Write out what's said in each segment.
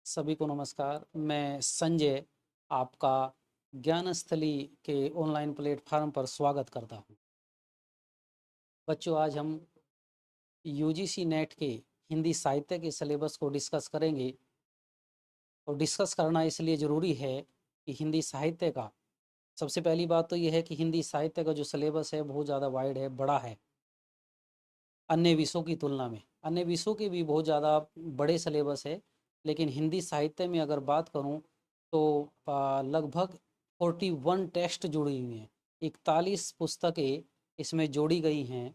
सभी को नमस्कार। मैं संजय आपका ज्ञानस्थली के ऑनलाइन प्लेटफॉर्म पर स्वागत करता हूं। बच्चों, आज हम यूजीसी नेट के हिंदी साहित्य के सिलेबस को डिस्कस करेंगे और डिस्कस करना इसलिए ज़रूरी है कि हिंदी साहित्य का सबसे पहली बात तो यह है कि हिंदी साहित्य का जो सिलेबस है बहुत ज़्यादा वाइड है, बड़ा है अन्य विषयों की तुलना में। अन्य विषयों के भी बहुत ज़्यादा बड़े सिलेबस है, लेकिन हिंदी साहित्य में अगर बात करूं तो लगभग 41 टेक्स्ट जुड़ी हुई हैं, 41 पुस्तकें इसमें जोड़ी गई हैं,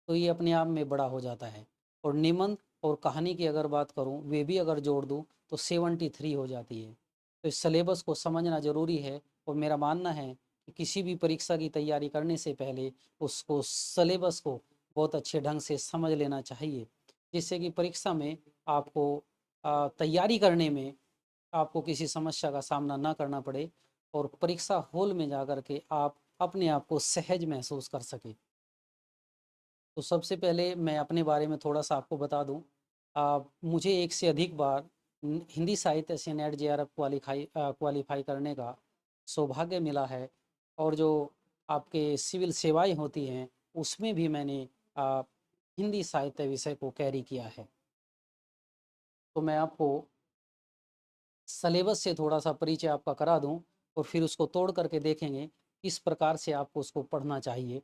तो ये अपने आप में बड़ा हो जाता है। और निबंध और कहानी की अगर बात करूं, वे भी अगर जोड़ दूं तो 73 हो जाती है। तो इस सिलेबस को समझना ज़रूरी है और मेरा मानना है कि किसी भी परीक्षा की तैयारी करने से पहले उसको सिलेबस को बहुत अच्छे ढंग से समझ लेना चाहिए, जिससे कि परीक्षा में आपको तैयारी करने में आपको किसी समस्या का सामना ना करना पड़े और परीक्षा हॉल में जाकर के आप अपने आप को सहज महसूस कर सकें। तो सबसे पहले मैं अपने बारे में थोड़ा-सा आपको बता दूँ। मुझे एक से अधिक बार हिंदी साहित्य से नेट जेआरएफ क्वालीफाई करने का सौभाग्य मिला है और जो आपके सिविल सेवाएँ होती हैं, उसमें भी मैंने अ, हिंदी साहित्य विषय को कैरी किया है। तो मैं आपको सिलेबस से थोड़ा-सा परिचय आपका करा दूँ और फिर उसको तोड़ करके देखेंगे, किस प्रकार से आपको उसको पढ़ना चाहिए।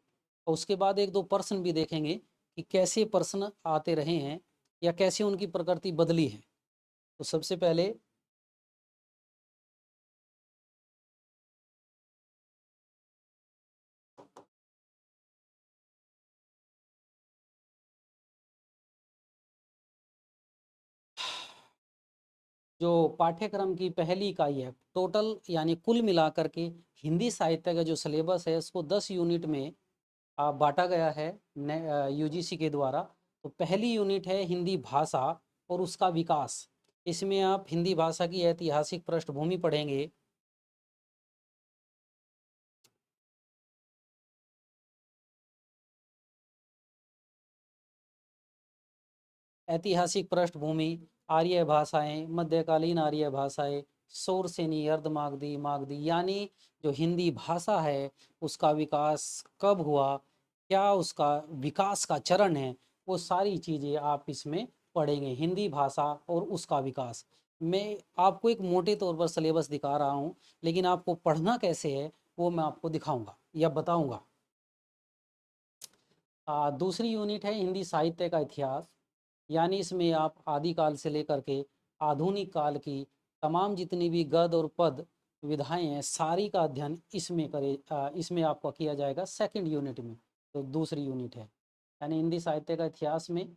और उसके बाद 1-2 प्रश्न भी देखेंगे कि कैसे प्रश्न आते रहे हैं या कैसे उनकी प्रकृति बदली है। तो सबसे पहले जो पाठ्यक्रम की पहली इकाई है, टोटल यानी कुल मिलाकर के हिंदी साहित्य का जो सिलेबस है, इसको 10 यूनिट में बाँटा गया है यूजीसी के द्वारा। तो पहली यूनिट है हिंदी भाषा और उसका विकास। इसमें आप हिंदी भाषा की ऐतिहासिक पृष्ठभूमि पढ़ेंगे। ऐतिहासिक पृष्ठभूमि, आर्य भाषाएं, मध्यकालीन आर्य भाषाएं, शौरसेनी, अर्धमागधी, मागधी, यानी जो हिंदी भाषा है उसका विकास कब हुआ, क्या उसका विकास का चरण है, वो सारी चीज़ें आप इसमें पढ़ेंगे। हिंदी भाषा और उसका विकास। मैं आपको एक मोटे तौर पर सिलेबस दिखा रहा हूँ, लेकिन आपको पढ़ना कैसे है वो मैं आपको दिखाऊंगा या बताऊंगा। दूसरी यूनिट है हिंदी साहित्य का इतिहास, यानी इसमें आप आदिकाल से लेकर के आधुनिक काल की तमाम जितनी भी गद्य और पद विधाएं हैं, सारी का अध्ययन इसमें आपका किया जाएगा सेकंड यूनिट में। तो दूसरी यूनिट है, यानी हिंदी साहित्य का इतिहास में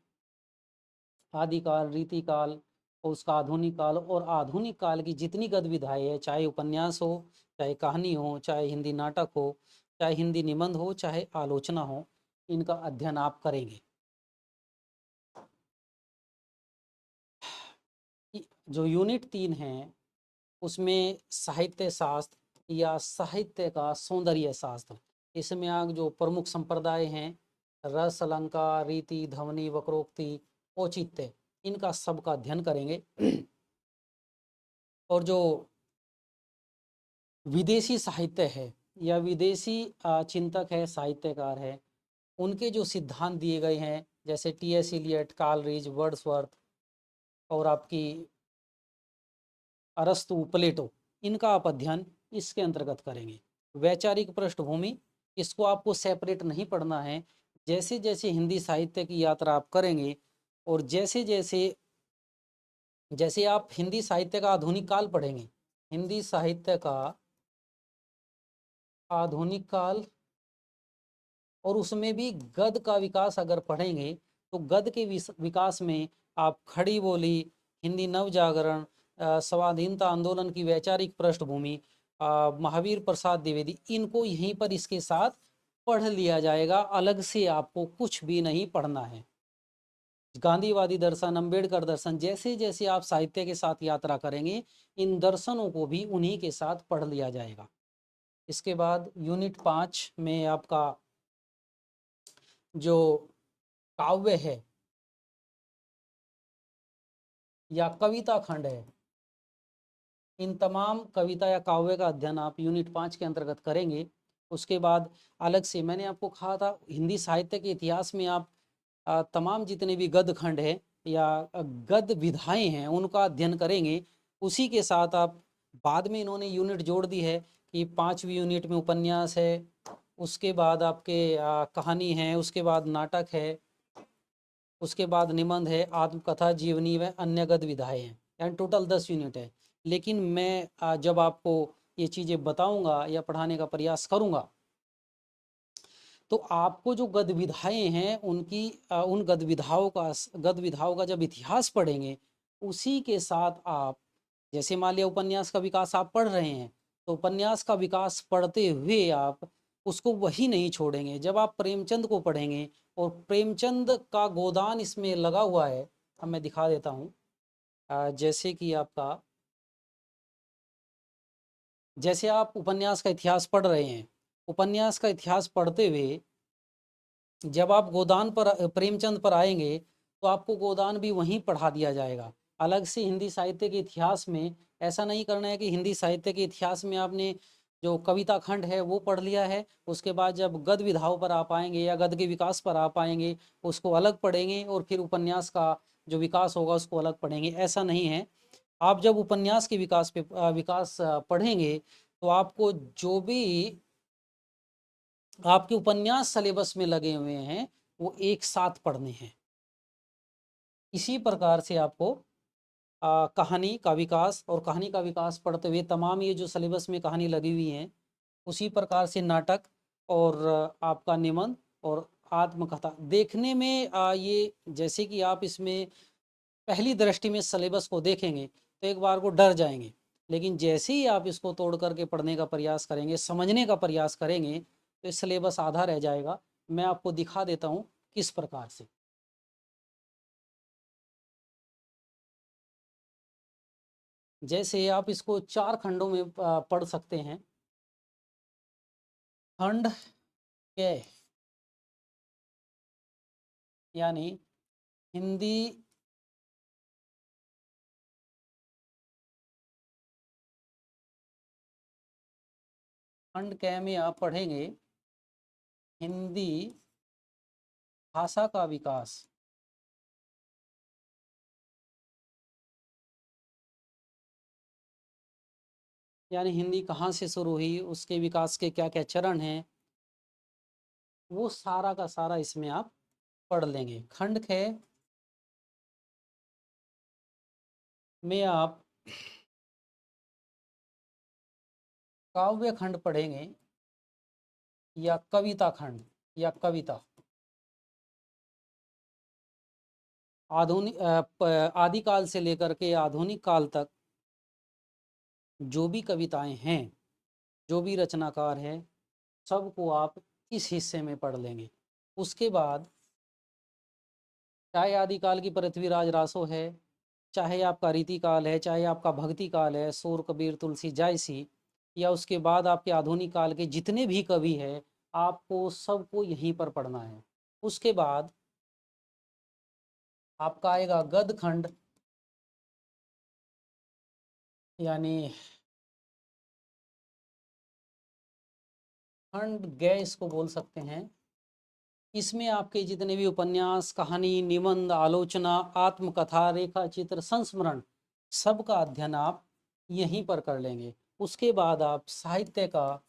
आदिकाल, रीतिकाल और उसका आधुनिक काल और आधुनिक काल की जितनी गद्य विधाएं हैं, चाहे उपन्यास हो, चाहे कहानी हो, चाहे हिंदी नाटक हो, चाहे हिंदी निबंध हो, चाहे आलोचना हो, इनका अध्ययन आप करेंगे। जो यूनिट 3 है उसमें साहित्य शास्त्र या साहित्य का सौंदर्य शास्त्र। इसमें आप जो प्रमुख संप्रदाय हैं, रस, अलंकार, रीति, ध्वनि, वक्रोक्ति, औचित्य, इनका सबका अध्ययन करेंगे। और जो विदेशी साहित्य है या विदेशी चिंतक है, साहित्यकार है, उनके जो सिद्धांत दिए गए हैं, जैसे टी.एस. इलियट, कार्लरिज, वर्ड्सवर्थ और आपकी अरस्तु, प्लेटो, इनका आप अध्ययन इसके अंतर्गत करेंगे। वैचारिक पृष्ठभूमि, इसको आपको सेपरेट नहीं पढ़ना है। जैसे जैसे हिंदी साहित्य की यात्रा आप करेंगे और जैसे जैसे जैसे आप हिंदी साहित्य का आधुनिक काल पढ़ेंगे, हिंदी साहित्य का आधुनिक काल, और उसमें भी गद्य का विकास अगर पढ़ेंगे तो गद्य के विकास में आप खड़ी बोली, हिंदी नवजागरण, स्वाधीनता आंदोलन की वैचारिक पृष्ठभूमि, महावीर प्रसाद द्विवेदी, इनको यहीं पर इसके साथ पढ़ लिया जाएगा। अलग से आपको कुछ भी नहीं पढ़ना है। गांधीवादी दर्शन, अंबेडकर दर्शन, जैसे जैसे आप साहित्य के साथ यात्रा करेंगे, इन दर्शनों को भी उन्हीं के साथ पढ़ लिया जाएगा। इसके बाद यूनिट 5 में आपका जो काव्य है, या कविता खंड है, इन तमाम कविता या काव्य का अध्ययन आप यूनिट 5 के अंतर्गत करेंगे। उसके बाद अलग से मैंने आपको कहा था हिंदी साहित्य के इतिहास में आप तमाम जितने भी गद्य खंड है या गद्य विधाएं हैं उनका अध्ययन करेंगे। उसी के साथ आप बाद में इन्होंने यूनिट जोड़ दी है कि 5वीं यूनिट में उपन्यास है, उसके बाद आपके कहानी है, उसके बाद नाटक है, उसके बाद निबंध है, आत्मकथा, जीवनी व अन्य गद्य विधाएं हैं, यानी टोटल 10 यूनिट है। लेकिन मैं जब आपको ये चीज़ें बताऊंगा या पढ़ाने का प्रयास करूंगा तो आपको जो गद्य विधाएं हैं उनकी उन गद्य विधाओं का जब इतिहास पढ़ेंगे उसी के साथ आप जैसे मान लिया उपन्यास का विकास आप पढ़ रहे हैं तो उपन्यास का विकास पढ़ते हुए आप उसको वही नहीं छोड़ेंगे। जब आप प्रेमचंद को पढ़ेंगे और प्रेमचंद का गोदान इसमें लगा हुआ है, अब मैं दिखा देता हूँ। जैसे कि आपका जैसे आप उपन्यास का इतिहास पढ़ रहे हैं, उपन्यास का इतिहास पढ़ते हुए जब आप गोदान पर प्रेमचंद पर आएंगे तो आपको गोदान भी वहीं पढ़ा दिया जाएगा। अलग से हिंदी साहित्य के इतिहास में ऐसा नहीं करना है कि हिंदी साहित्य के इतिहास में आपने जो कविता खंड है वो पढ़ लिया है, उसके बाद जब गद्य विधाओं पर आप आएंगे या गद्य के विकास पर आप आएंगे उसको अलग पढ़ेंगे और फिर उपन्यास का जो विकास होगा उसको अलग पढ़ेंगे। ऐसा नहीं है। आप जब उपन्यास के विकास पढ़ेंगे तो आपको जो भी आपके उपन्यास सिलेबस में लगे हुए हैं वो एक साथ पढ़ने हैं। इसी प्रकार से आपको कहानी का विकास और कहानी का विकास पढ़ते हुए तमाम ये जो सिलेबस में कहानी लगी हुई हैं उसी प्रकार से नाटक और आपका निबंध और आत्मकथा देखने में ये जैसे कि आप इसमें पहली दृष्टि में सिलेबस को देखेंगे तो एक बार को डर जाएंगे, लेकिन जैसे ही आप इसको तोड़ करके पढ़ने का प्रयास करेंगे, समझने का प्रयास करेंगे तो सिलेबस आधा रह जाएगा। मैं आपको दिखा देता हूँ किस प्रकार से। जैसे आप इसको 4 खंडों में पढ़ सकते हैं। खंड के यानी हिंदी खंड क में आप पढ़ेंगे हिंदी भाषा का विकास, यानी हिंदी कहाँ से शुरू हुई, उसके विकास के क्या क्या चरण हैं, वो सारा का सारा इसमें आप पढ़ लेंगे। खंड ख में आप काव्य खंड पढ़ेंगे या कविता खंड या कविता। आदिकाल से लेकर के आधुनिक काल तक जो भी कविताएं हैं, जो भी रचनाकार हैं, सबको आप इस हिस्से में पढ़ लेंगे। उसके बाद चाहे आदिकाल की पृथ्वीराज रासो है, चाहे आपका रीति काल है, चाहे आपका भक्ति काल है, सूर कबीर तुलसी जायसी, या उसके बाद आपके आधुनिक काल के जितने भी कवि हैं आपको सबको यहीं पर पढ़ना है। उसके बाद आपका आएगा गद्य खंड, यानी खंड गय इसको बोल सकते हैं। इसमें आपके जितने भी उपन्यास, कहानी, निबंध, आलोचना, आत्मकथा, रेखा चित्र, संस्मरण, सबका अध्ययन आप यहीं पर कर लेंगे। उसके बाद आप साहित्य का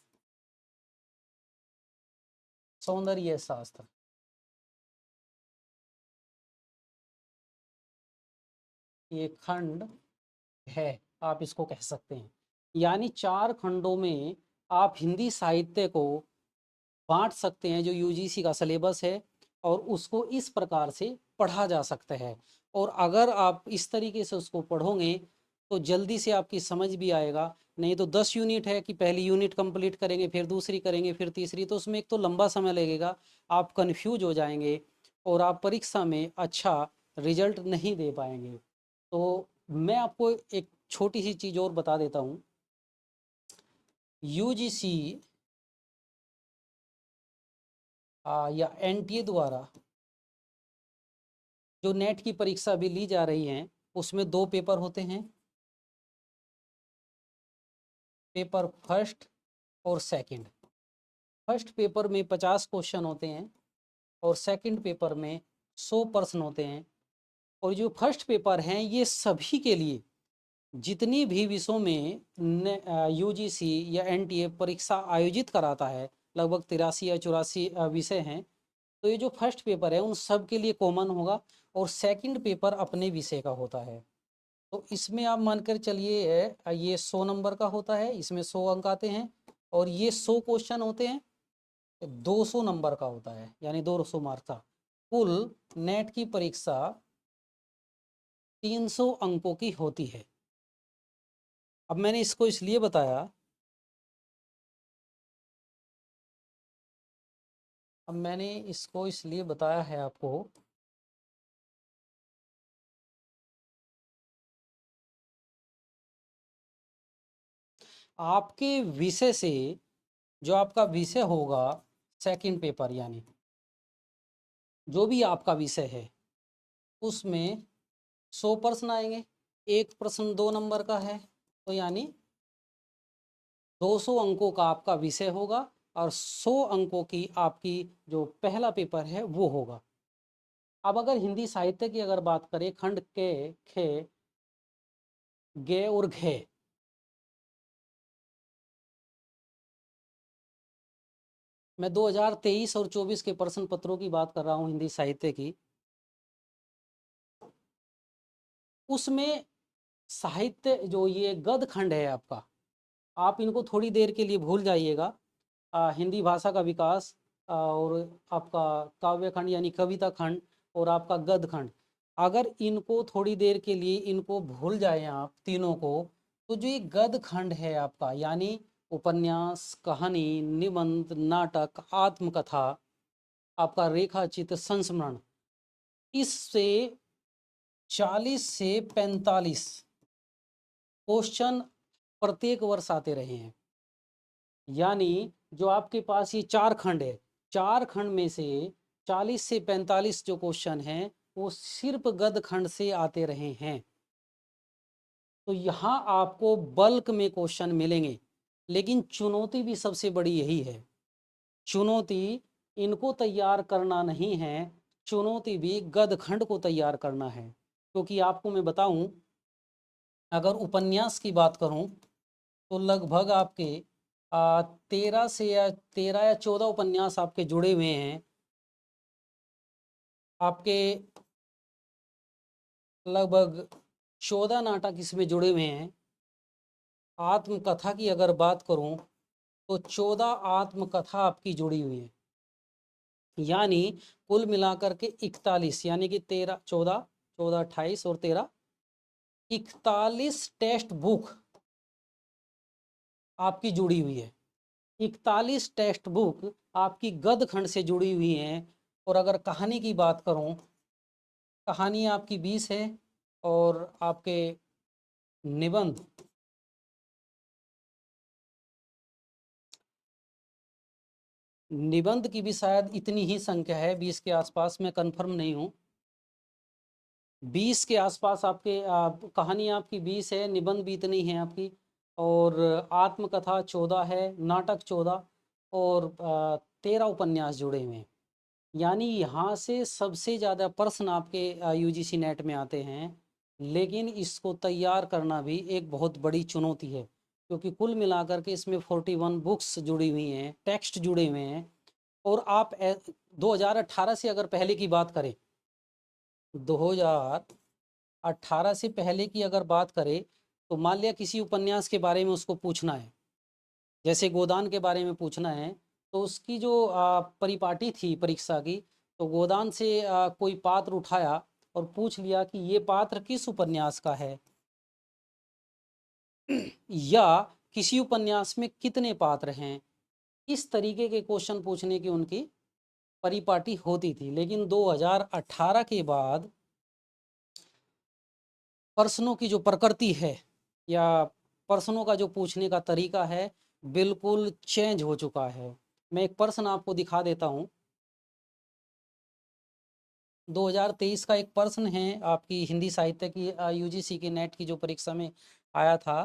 सौंदर्य शास्त्र, ये खंड है, आप इसको कह सकते हैं। यानी 4 खंडों में आप हिंदी साहित्य को बांट सकते हैं जो यूजीसी का सिलेबस है, और उसको इस प्रकार से पढ़ा जा सकता है। और अगर आप इस तरीके से उसको पढ़ोगे तो जल्दी से आपकी समझ भी आएगा। नहीं तो 10 यूनिट है कि पहली यूनिट कंप्लीट करेंगे, फिर दूसरी करेंगे, फिर तीसरी, तो उसमें एक तो लंबा समय लगेगा, आप कंफ्यूज हो जाएंगे और आप परीक्षा में अच्छा रिजल्ट नहीं दे पाएंगे। तो मैं आपको एक छोटी सी चीज़ और बता देता हूँ। यूजीसी या एनटीए द्वारा जो नेट की परीक्षा भी ली जा रही हैं उसमें 2 पेपर होते हैं, पेपर फर्स्ट और सेकंड। फर्स्ट पेपर में 50 क्वेश्चन होते हैं और सेकंड पेपर में 100 प्रश्न होते हैं। और जो फर्स्ट पेपर हैं ये सभी के लिए, जितनी भी विषयों में यूजीसी या एनटीए परीक्षा आयोजित कराता है, लगभग 83 या 84 विषय हैं, तो ये जो फर्स्ट पेपर है उन सब के लिए कॉमन होगा और सेकंड पेपर अपने विषय का होता है। तो इसमें आप मानकर चलिए ये 100 नंबर का होता है, इसमें 100 अंक आते हैं और ये 100 क्वेश्चन होते हैं, 200 नंबर का होता है, यानी 200 मार्क्स का। कुल नेट की परीक्षा 300 अंकों की होती है। अब मैंने इसको इसलिए बताया, है आपको, आपके विषय से, जो आपका विषय होगा सेकंड पेपर, यानी जो भी आपका विषय है उसमें 100 प्रश्न आएंगे, एक प्रश्न 2 नंबर का है, तो यानी 200 अंकों का आपका विषय होगा और 100 अंकों की आपकी जो पहला पेपर है वो होगा। अब अगर हिंदी साहित्य की अगर बात करें, खंड के, खे, गे और घे, मैं 2023 और 24 के प्रश्न पत्रों की बात कर रहा हूँ हिंदी साहित्य की। उसमें साहित्य जो ये गद्य खंड है आपका, आप इनको थोड़ी देर के लिए भूल जाइएगा। हिंदी भाषा का विकास और आपका काव्य खंड यानी कविता खंड और आपका गद्य खंड, अगर इनको थोड़ी देर के लिए इनको भूल जाएं आप तीनों को, तो जो ये गद्य खंड है आपका, यानी उपन्यास, कहानी, निबंध, नाटक, आत्मकथा, आपका रेखाचित्र, संस्मरण, इससे 40 से 45 क्वेश्चन प्रत्येक वर्ष आते रहे हैं। यानी जो आपके पास ये 4 खंड है, 4 खंड में से 40 से 45 जो क्वेश्चन हैं वो सिर्फ गद्य खंड से आते रहे हैं। तो यहाँ आपको बल्क में क्वेश्चन मिलेंगे, लेकिन चुनौती भी सबसे बड़ी यही है। चुनौती इनको तैयार करना नहीं है, चुनौती भी गद्य खंड को तैयार करना है। क्योंकि आपको मैं बताऊं, अगर उपन्यास की बात करूं तो लगभग आपके 13 या 14 उपन्यास आपके जुड़े हुए हैं। आपके लगभग 14 नाटक इसमें जुड़े हुए हैं। आत्मकथा की अगर बात करूं तो 14 आत्मकथा आपकी जुड़ी हुई है, यानी कुल मिलाकर के 41, यानी कि 13, 14, 14, 28 और 13, 41 टेक्स्ट बुक आपकी जुड़ी हुई है। 41 टेक्स्ट बुक आपकी गद्य खंड से जुड़ी हुई हैं। और अगर कहानी की बात करूं, कहानी आपकी 20 है और आपके निबंध निबंध की भी शायद इतनी ही संख्या है, 20 के आसपास, मैं कंफर्म नहीं हूँ। 20 के आसपास आपके कहानी आपकी 20 है, निबंध भी इतनी है आपकी, और आत्मकथा 14 है, नाटक 14 और 13 उपन्यास जुड़े हुए हैं। यानी यहाँ से सबसे ज़्यादा प्रश्न आपके यूजीसी नेट में आते हैं। लेकिन इसको तैयार करना भी एक बहुत बड़ी चुनौती है, क्योंकि कुल मिलाकर के इसमें 41 बुक्स जुड़ी हुई हैं, टेक्स्ट जुड़े हुए हैं। और आप 2018 से अगर पहले की बात करें, 2018 से पहले की अगर बात करें, तो मान लिया किसी उपन्यास के बारे में उसको पूछना है, जैसे गोदान के बारे में पूछना है, तो उसकी जो परिपाटी थी परीक्षा की, तो गोदान से कोई पात्र उठाया और पूछ लिया कि ये पात्र किस उपन्यास का है, या किसी उपन्यास में कितने पात्र हैं। इस तरीके के क्वेश्चन पूछने की उनकी परिपाटी होती थी। लेकिन 2018 के बाद प्रश्नों की जो प्रकृति है या प्रश्नों का जो पूछने का तरीका है, बिल्कुल चेंज हो चुका है। मैं एक प्रश्न आपको दिखा देता हूं। 2023 का एक प्रश्न है आपकी हिंदी साहित्य की यूजीसी की नेट की जो परीक्षा में आया था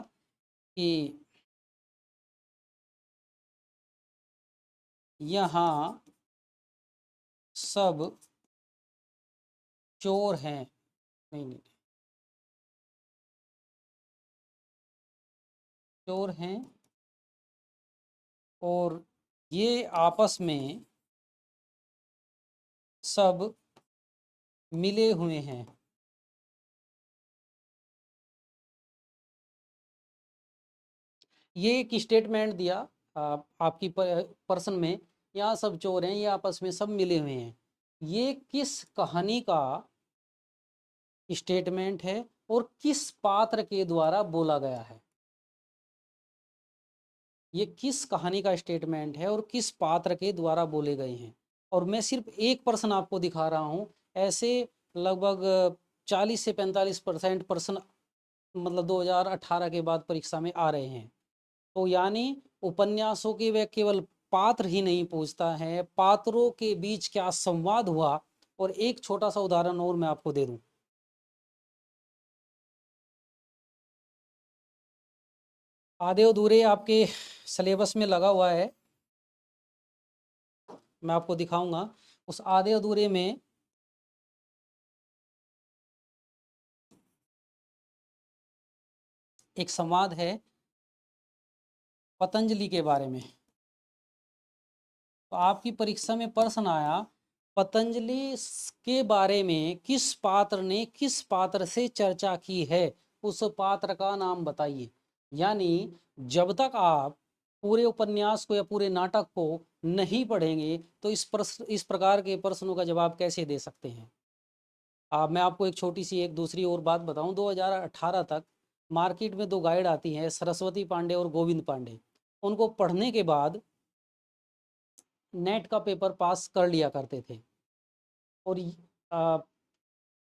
कि यहाँ सब चोर हैं, नहीं नहीं, चोर हैं और ये आपस में सब मिले हुए हैं। ये एक स्टेटमेंट दिया आपकी पर्सन में, यहाँ सब चोर हैं, ये आपस में सब मिले हुए हैं। ये किस कहानी का स्टेटमेंट है और किस पात्र के द्वारा बोला गया है? ये किस कहानी का स्टेटमेंट है और किस पात्र के द्वारा बोले गए हैं? और मैं सिर्फ एक पर्सन आपको दिखा रहा हूँ, ऐसे लगभग 40 से 45% पर्सन मतलब 2018 के बाद परीक्षा में आ रहे हैं। तो यानी उपन्यासों के वे केवल पात्र ही नहीं पूछता है, पात्रों के बीच क्या संवाद हुआ। और एक छोटा सा उदाहरण और मैं आपको दे दूं, आधे अधूरे आपके सिलेबस में लगा हुआ है, मैं आपको दिखाऊंगा। उस आधे अधूरे में एक संवाद है पतंजलि के बारे में। तो आपकी परीक्षा में प्रश्न आया, पतंजलि के बारे में किस पात्र ने किस पात्र से चर्चा की है, उस पात्र का नाम बताइए। यानी जब तक आप पूरे उपन्यास को या पूरे नाटक को नहीं पढ़ेंगे तो इस प्रकार के प्रश्नों का जवाब कैसे दे सकते हैं। मैं आपको एक छोटी सी एक दूसरी और बात बताऊं, 2018 तक मार्केट में दो गाइड आती हैं, सरस्वती पांडे और गोविंद पांडे। उनको पढ़ने के बाद नेट का पेपर पास कर लिया करते थे। और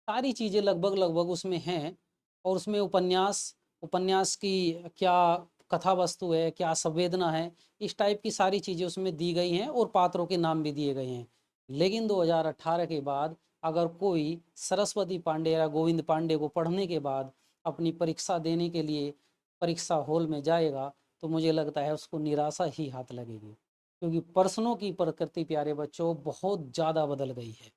सारी चीज़ें लगभग लगभग उसमें हैं। और उसमें उपन्यास उपन्यास की क्या कथा वस्तु है, क्या संवेदना है, इस टाइप की सारी चीज़ें उसमें दी गई हैं और पात्रों के नाम भी दिए गए हैं। लेकिन 2018 के बाद अगर कोई सरस्वती पांडे या गोविंद पांडे को पढ़ने के बाद अपनी परीक्षा देने के लिए परीक्षा हॉल में जाएगा तो मुझे लगता है उसको निराशा ही हाथ लगेगी, क्योंकि प्रश्नों की प्रकृति प्यारे बच्चों बहुत ज़्यादा बदल गई है।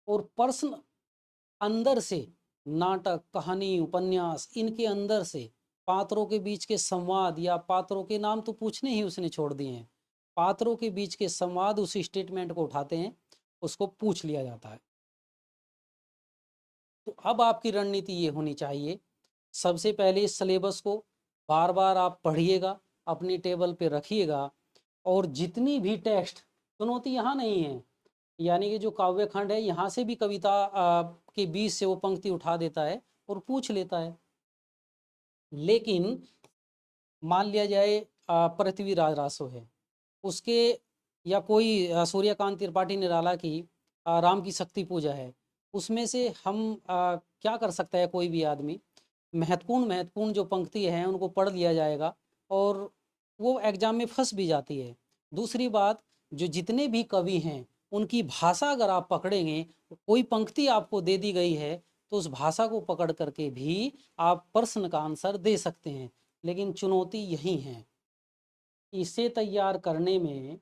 और प्रश्न अंदर से, नाटक कहानी उपन्यास इनके अंदर से पात्रों के बीच के संवाद या पात्रों के नाम तो पूछने ही उसने छोड़ दिए हैं, पात्रों के बीच के संवाद उस स्टेटमेंट को उठाते हैं, उसको पूछ लिया जाता है। तो अब आपकी रणनीति ये होनी चाहिए, सबसे पहले इस सिलेबस को बार बार आप पढ़िएगा, अपनी टेबल पे रखिएगा। और जितनी भी टेक्स्ट, चुनौती यहाँ नहीं है, यानी कि जो काव्य खंड है यहाँ से भी कविता के बीच से वो पंक्ति उठा देता है और पूछ लेता है। लेकिन मान लिया जाए पृथ्वीराज रासो है, उसके या कोई सूर्यकांत त्रिपाठी निराला की राम की शक्ति पूजा है, उसमें से हम क्या कर सकता है कोई भी आदमी, महत्वपूर्ण महत्वपूर्ण जो पंक्ति हैं उनको पढ़ लिया जाएगा और वो एग्जाम में फंस भी जाती है। दूसरी बात, जो जितने भी कवि हैं उनकी भाषा अगर आप पकड़ेंगे, कोई पंक्ति आपको दे दी गई है तो उस भाषा को पकड़ करके भी आप प्रश्न का आंसर दे सकते हैं। लेकिन चुनौती यही है, इसे तैयार करने में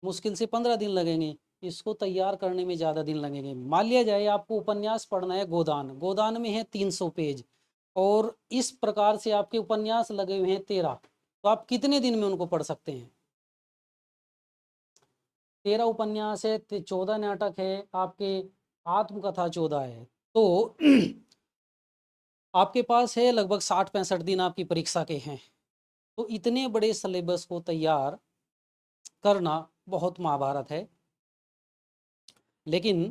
मुश्किल से 15 दिन लगेंगे, इसको तैयार करने में ज़्यादा दिन लगेंगे। मान लिया जाए आपको उपन्यास पढ़ना है गोदान, गोदान में है 300 पेज और इस प्रकार से आपके उपन्यास लगे हुए हैं 13, तो आप कितने दिन में उनको पढ़ सकते हैं? 13 उपन्यास है, 14 नाटक है आपके, आत्मकथा 14 है, तो आपके पास है लगभग 60-65 दिन आपकी परीक्षा के हैं। तो इतने बड़े सिलेबस को तैयार करना बहुत महाभारत है। लेकिन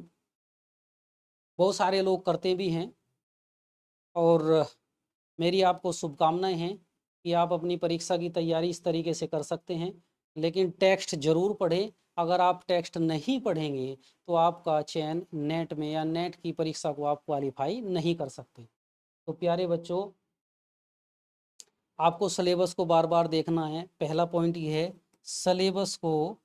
बहुत सारे लोग करते भी हैं और मेरी आपको शुभकामनाएं हैं कि आप अपनी परीक्षा की तैयारी इस तरीके से कर सकते हैं। लेकिन टेक्स्ट ज़रूर पढ़ें, अगर आप टेक्स्ट नहीं पढ़ेंगे तो आपका चयन नेट में या नेट की परीक्षा को आप क्वालिफाई नहीं कर सकते। तो प्यारे बच्चों, आपको सिलेबस को बार बार देखना है। पहला पॉइंट ये है, सिलेबस को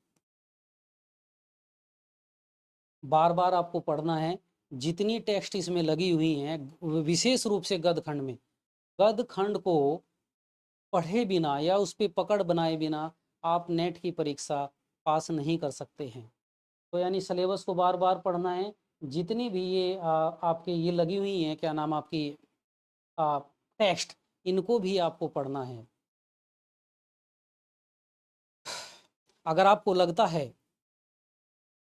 बार बार आपको पढ़ना है। जितनी टेक्स्ट इसमें लगी हुई हैं, विशेष रूप से गद खंड में, गद खंड को पढ़े बिना या उस पर पकड़ बनाए बिना आप नेट की परीक्षा पास नहीं कर सकते हैं। तो यानी सिलेबस को बार बार पढ़ना है। जितनी भी ये आपके ये लगी हुई हैं, क्या नाम आपकी टेक्स्ट, इनको भी आपको पढ़ना है। अगर आपको लगता है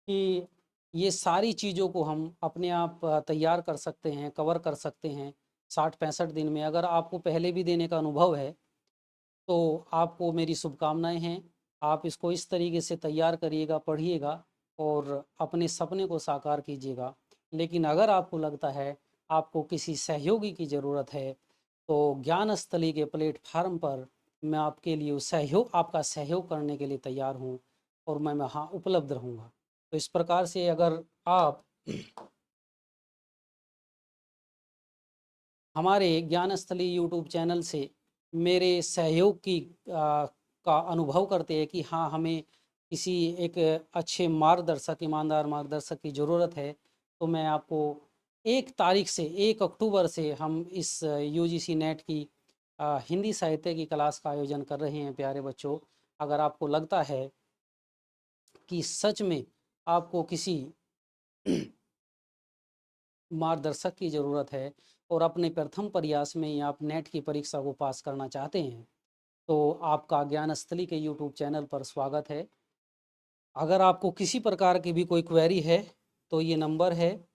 कि ये सारी चीज़ों को हम अपने आप तैयार कर सकते हैं, कवर कर सकते हैं 60-65 दिन में, अगर आपको पहले भी देने का अनुभव है, तो आपको मेरी शुभकामनाएं हैं। आप इसको इस तरीके से तैयार करिएगा, पढ़िएगा और अपने सपने को साकार कीजिएगा। लेकिन अगर आपको लगता है आपको किसी सहयोगी की ज़रूरत है, तो ज्ञानस्थली के प्लेटफार्म पर मैं आपके लिए आपका सहयोग करने के लिए तैयार हूँ और मैं वहाँ उपलब्ध रहूँगा। तो इस प्रकार से अगर आप हमारे ज्ञानस्थली यूट्यूब चैनल से मेरे सहयोग की का अनुभव करते हैं कि हाँ, हमें किसी एक अच्छे मार्गदर्शक, ईमानदार मार्गदर्शक की ज़रूरत है, तो मैं आपको 1 तारीख से 1 अक्टूबर से हम इस यूजीसी नेट की हिंदी साहित्य की क्लास का आयोजन कर रहे हैं। प्यारे बच्चों, अगर आपको लगता है कि सच में आपको किसी मार्गदर्शक की ज़रूरत है और अपने प्रथम प्रयास में ही आप नेट की परीक्षा को पास करना चाहते हैं, तो आपका ज्ञानस्थली के यूट्यूब चैनल पर स्वागत है। अगर आपको किसी प्रकार की भी कोई क्वेरी है, तो ये नंबर है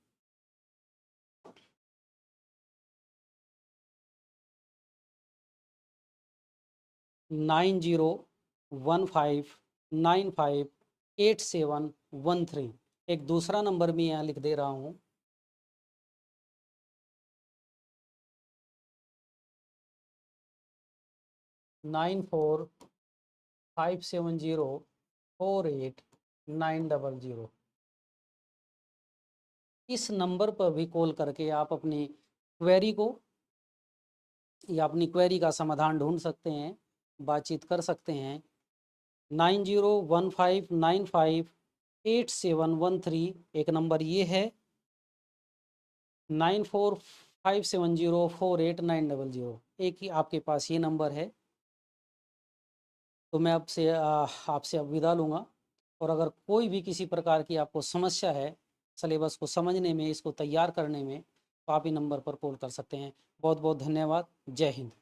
9015958713। एक दूसरा नंबर भी यहाँ लिख दे रहा हूँ, 9457048900। इस नंबर पर भी कॉल करके आप अपनी क्वेरी को या अपनी क्वेरी का समाधान ढूंढ सकते हैं, बातचीत कर सकते हैं। 9015958713 एक नंबर ये है, 9457048900 एक ही आपके पास ये नंबर है। तो मैं आपसे अब विदा लूँगा। और अगर कोई भी किसी प्रकार की आपको समस्या है सिलेबस को समझने में, इसको तैयार करने में, तो आप ही नंबर पर कॉल कर सकते हैं। बहुत बहुत धन्यवाद। जय हिंद।